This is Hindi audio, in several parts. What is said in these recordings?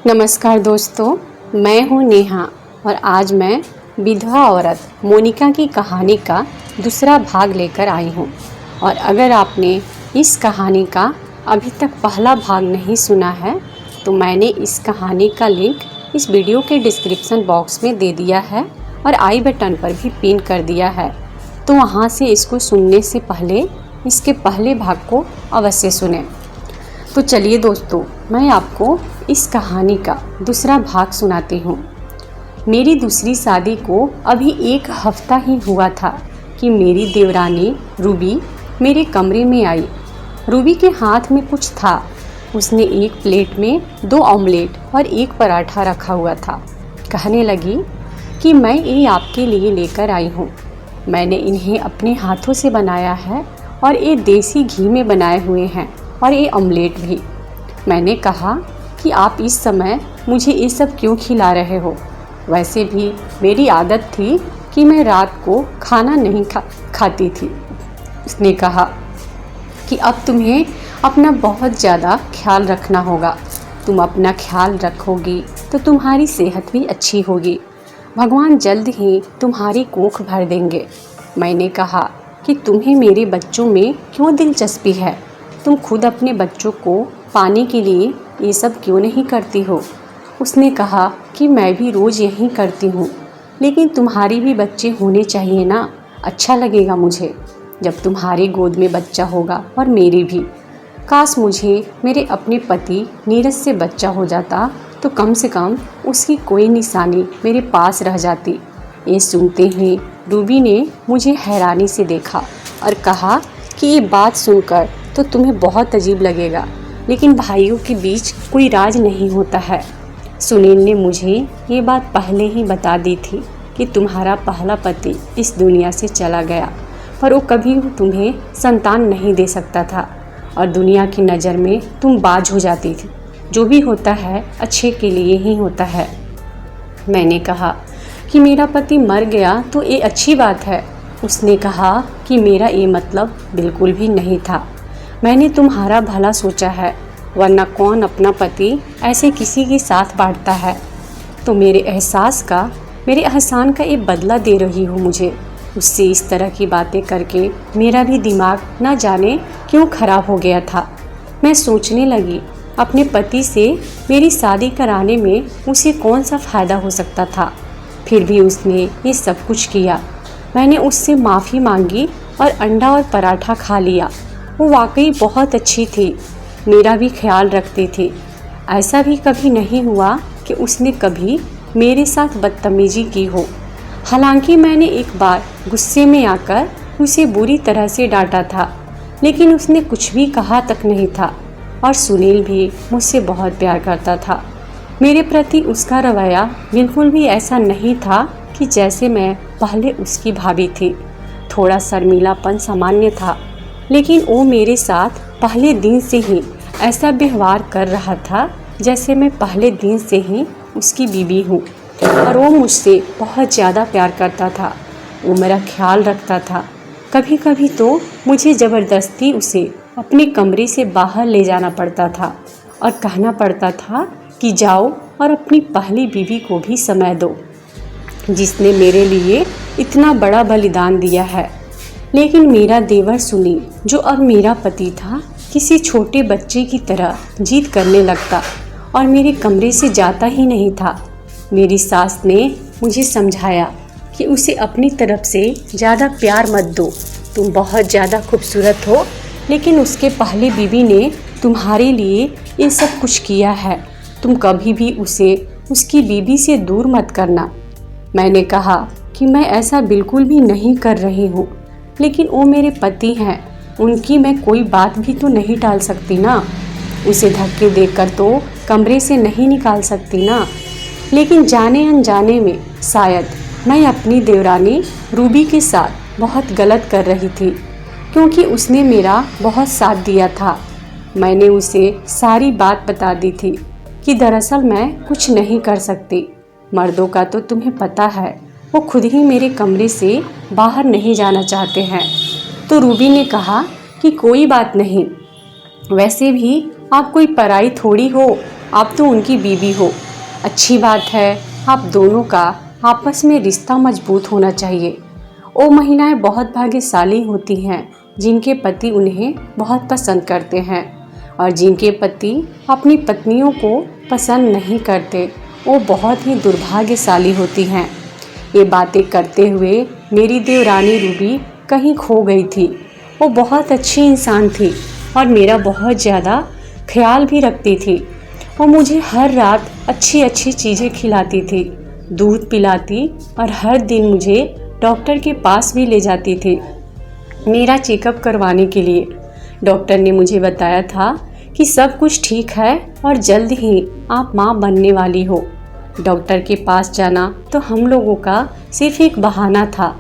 नमस्कार दोस्तों, मैं हूँ नेहा और आज मैं विधवा औरत मोनिका की कहानी का दूसरा भाग लेकर आई हूँ। और अगर आपने इस कहानी का अभी तक पहला भाग नहीं सुना है तो मैंने इस कहानी का लिंक इस वीडियो के डिस्क्रिप्शन बॉक्स में दे दिया है और आई बटन पर भी पिन कर दिया है, तो वहाँ से इसको सुनने से पहले इसके पहले भाग को अवश्य सुनें। तो चलिए दोस्तों, मैं आपको इस कहानी का दूसरा भाग सुनाती हूँ। मेरी दूसरी शादी को अभी 1 हफ्ता ही हुआ था कि मेरी देवरानी रूबी मेरे कमरे में आई। रूबी के हाथ में कुछ था। उसने एक प्लेट में 2 ऑमलेट और 1 पराठा रखा हुआ था। कहने लगी कि मैं ये आपके लिए लेकर आई हूँ। मैंने इन्हें अपने हाथों से बनाया है और ये देसी घी में बनाए हुए हैं और ये ऑमलेट भी। मैंने कहा कि आप इस समय मुझे ये सब क्यों खिला रहे हो? वैसे भी मेरी आदत थी कि मैं रात को खाना नहीं खाती थी। उसने कहा कि अब तुम्हें अपना बहुत ज़्यादा ख्याल रखना होगा। तुम अपना ख्याल रखोगी तो तुम्हारी सेहत भी अच्छी होगी। भगवान जल्द ही तुम्हारी कोख भर देंगे। मैंने कहा कि तुम्हें मेरे बच्चों में क्यों दिलचस्पी है? तुम खुद अपने बच्चों को पाने के लिए ये सब क्यों नहीं करती हो? उसने कहा कि मैं भी रोज़ यही करती हूँ, लेकिन तुम्हारी भी बच्चे होने चाहिए ना। अच्छा लगेगा मुझे जब तुम्हारी गोद में बच्चा होगा और मेरे भी। काश मुझे मेरे अपने पति नीरज से बच्चा हो जाता तो कम से कम उसकी कोई निशानी मेरे पास रह जाती। ये सुनते ही रूबी ने मुझे हैरानी से देखा और कहा कि ये बात सुनकर तो तुम्हें बहुत अजीब लगेगा, लेकिन भाइयों के बीच कोई राज नहीं होता है। सुनील ने मुझे ये बात पहले ही बता दी थी कि तुम्हारा पहला पति इस दुनिया से चला गया, पर वो कभी तुम्हें संतान नहीं दे सकता था और दुनिया की नज़र में तुम बाज हो जाती थी। जो भी होता है अच्छे के लिए ही होता है। मैंने कहा कि मेरा पति मर गया तो ये अच्छी बात है। उसने कहा कि मेरा ये मतलब बिल्कुल भी नहीं था। मैंने तुम्हारा भला सोचा है, वरना कौन अपना पति ऐसे किसी के साथ बांटता है? तो मेरे एहसान का ये बदला दे रही हो मुझे। उससे इस तरह की बातें करके मेरा भी दिमाग ना जाने क्यों खराब हो गया था। मैं सोचने लगी अपने पति से मेरी शादी कराने में उसे कौन सा फ़ायदा हो सकता था। फिर भी उसने ये सब कुछ किया। मैंने उससे माफ़ी मांगी और अंडा और पराठा खा लिया। वो वाकई बहुत अच्छी थी, मेरा भी ख्याल रखती थी। ऐसा भी कभी नहीं हुआ कि उसने कभी मेरे साथ बदतमीजी की हो। हालांकि मैंने एक बार गुस्से में आकर उसे बुरी तरह से डांटा था, लेकिन उसने कुछ भी कहा तक नहीं था। और सुनील भी मुझसे बहुत प्यार करता था। मेरे प्रति उसका रवैया बिल्कुल भी ऐसा नहीं था कि जैसे मैं पहले उसकी भाभी थी। थोड़ा शर्मीलापन सामान्य था, लेकिन वो मेरे साथ पहले दिन से ही ऐसा व्यवहार कर रहा था जैसे मैं पहले दिन से ही उसकी बीवी हूँ। और वो मुझसे बहुत ज़्यादा प्यार करता था। वो मेरा ख्याल रखता था। कभी कभी तो मुझे ज़बरदस्ती उसे अपने कमरे से बाहर ले जाना पड़ता था और कहना पड़ता था कि जाओ और अपनी पहली बीवी को भी समय दो, जिसने मेरे लिए इतना बड़ा बलिदान दिया है। लेकिन मेरा देवर सुनील, जो अब मेरा पति था, किसी छोटे बच्चे की तरह जिद करने लगता और मेरे कमरे से जाता ही नहीं था। मेरी सास ने मुझे समझाया कि उसे अपनी तरफ से ज़्यादा प्यार मत दो। तुम बहुत ज़्यादा खूबसूरत हो, लेकिन उसके पहले बीवी ने तुम्हारे लिए ये सब कुछ किया है। तुम कभी भी उसे उसकी बीवी से दूर मत करना। मैंने कहा कि मैं ऐसा बिल्कुल भी नहीं कर रही हूँ, लेकिन वो मेरे पति हैं, उनकी मैं कोई बात भी तो नहीं टाल सकती ना। उसे धक्के देकर तो कमरे से नहीं निकाल सकती ना। लेकिन जाने अनजाने में शायद मैं अपनी देवरानी रूबी के साथ बहुत गलत कर रही थी, क्योंकि उसने मेरा बहुत साथ दिया था। मैंने उसे सारी बात बता दी थी कि दरअसल मैं कुछ नहीं कर सकती। मर्दों का तो तुम्हें पता है, वो खुद ही मेरे कमरे से बाहर नहीं जाना चाहते हैं। तो रूबी ने कहा कि कोई बात नहीं, वैसे भी आप कोई पराई थोड़ी हो, आप तो उनकी बीवी हो। अच्छी बात है, आप दोनों का आपस में रिश्ता मजबूत होना चाहिए। वो महिलाएं बहुत भाग्यशाली होती हैं जिनके पति उन्हें बहुत पसंद करते हैं, और जिनके पति अपनी पत्नियों को पसंद नहीं करते वो बहुत ही दुर्भाग्यशाली होती हैं। ये बातें करते हुए मेरी देवरानी रूबी कहीं खो गई थी। वो बहुत अच्छी इंसान थी और मेरा बहुत ज़्यादा ख्याल भी रखती थी। वो मुझे हर रात अच्छी अच्छी चीज़ें खिलाती थी, दूध पिलाती और हर दिन मुझे डॉक्टर के पास भी ले जाती थी मेरा चेकअप करवाने के लिए। डॉक्टर ने मुझे बताया था कि सब कुछ ठीक है और जल्द ही आप माँ बनने वाली हो। डॉक्टर के पास जाना तो हम लोगों का सिर्फ एक बहाना था।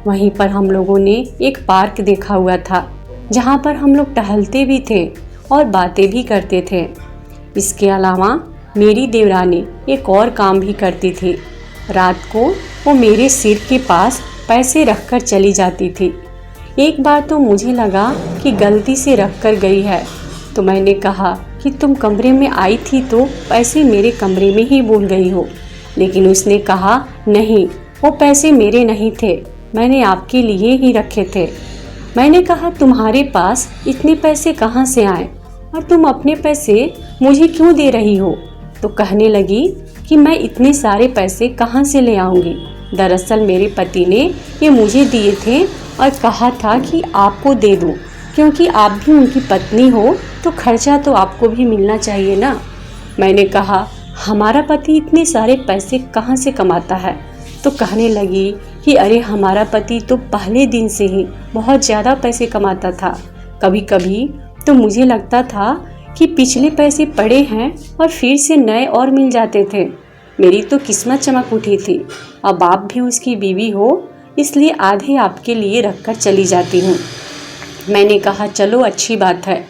वहीं पर हम लोगों ने एक पार्क देखा हुआ था जहाँ पर हम लोग टहलते भी थे और बातें भी करते थे। इसके अलावा मेरी देवरानी एक और काम भी करती थी। रात को वो मेरे सिर के पास पैसे रखकर चली जाती थी। एक बार तो मुझे लगा कि गलती से रख कर गई है, तो मैंने कहा कि तुम कमरे में आई थी तो पैसे मेरे कमरे में ही भूल गई हो। लेकिन उसने कहा नहीं, वो पैसे मेरे नहीं थे, मैंने आपके लिए ही रखे थे। मैंने कहा तुम्हारे पास इतने पैसे कहाँ से आए और तुम अपने पैसे मुझे क्यों दे रही हो? तो कहने लगी कि मैं इतने सारे पैसे कहाँ से ले आऊँगी। दरअसल मेरे पति ने ये मुझे दिए थे और कहा था कि आपको दे दूँ, क्योंकि आप भी उनकी पत्नी हो तो खर्चा तो आपको भी मिलना चाहिए ना। मैंने कहा हमारा पति इतने सारे पैसे कहाँ से कमाता है? तो कहने लगी कि अरे हमारा पति तो पहले दिन से ही बहुत ज़्यादा पैसे कमाता था। कभी कभी तो मुझे लगता था कि पिछले पैसे पड़े हैं और फिर से नए और मिल जाते थे। मेरी तो किस्मत चमक उठी थी। अब आप भी उसकी बीवी हो, इसलिए आधे आपके लिए रखकर चली जाती हूँ। मैंने कहा चलो अच्छी बात है,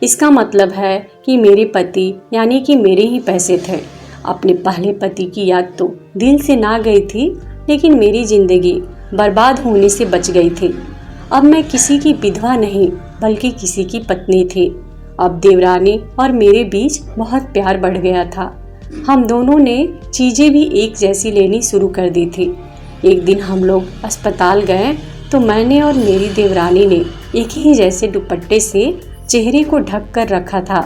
इसका मतलब है कि मेरे पति यानी कि मेरे ही पैसे थे। अपने पहले पति की याद तो दिल से ना गई थी, लेकिन मेरी ज़िंदगी बर्बाद होने से बच गई थी। अब मैं किसी की विधवा नहीं बल्कि किसी की पत्नी थी। अब देवरानी और मेरे बीच बहुत प्यार बढ़ गया था। हम दोनों ने चीज़ें भी एक जैसी लेनी शुरू कर दी थी। एक दिन हम लोग अस्पताल गए तो मैंने और मेरी देवरानी ने एक ही जैसे दुपट्टे से चेहरे को ढक कर रखा था,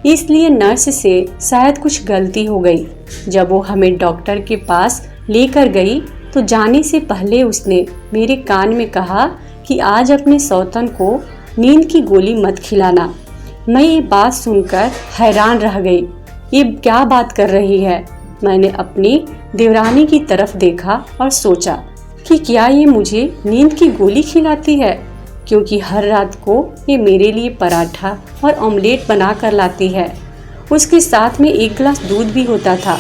इसलिए नर्स से शायद कुछ गलती हो गई। जब वो हमें डॉक्टर के पास लेकर गई तो जाने से पहले उसने मेरे कान में कहा कि आज अपने सौतन को नींद की गोली मत खिलाना। मैं ये बात सुनकर हैरान रह गई। ये क्या बात कर रही है? मैंने अपनी देवरानी की तरफ देखा और सोचा कि क्या ये मुझे नींद की गोली खिलाती है, क्योंकि हर रात को ये मेरे लिए पराठा और ऑमलेट बना कर लाती है। उसके साथ में एक गिलास दूध भी होता था।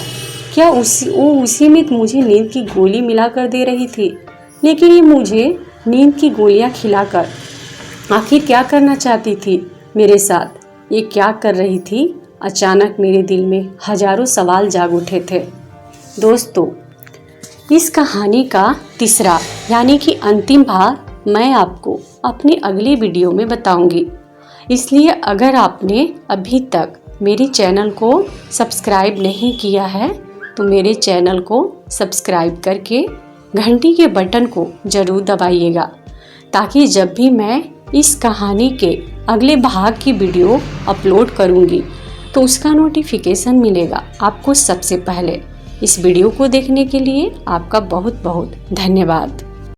क्या उसी में मुझे नींद की गोली मिला कर दे रही थी? लेकिन ये मुझे नींद की गोलियां खिलाकर आखिर क्या करना चाहती थी मेरे साथ? ये क्या कर रही थी? अचानक मेरे दिल में हजारों सवाल जाग उठे थे। दोस्तों, इस कहानी का तीसरा यानी कि अंतिम भाग मैं आपको अपने अगले वीडियो में बताऊंगी। इसलिए अगर आपने अभी तक मेरे चैनल को सब्सक्राइब नहीं किया है तो मेरे चैनल को सब्सक्राइब करके घंटी के बटन को ज़रूर दबाइएगा, ताकि जब भी मैं इस कहानी के अगले भाग की वीडियो अपलोड करूंगी तो उसका नोटिफिकेशन मिलेगा आपको सबसे पहले। इस वीडियो को देखने के लिए आपका बहुत बहुत धन्यवाद।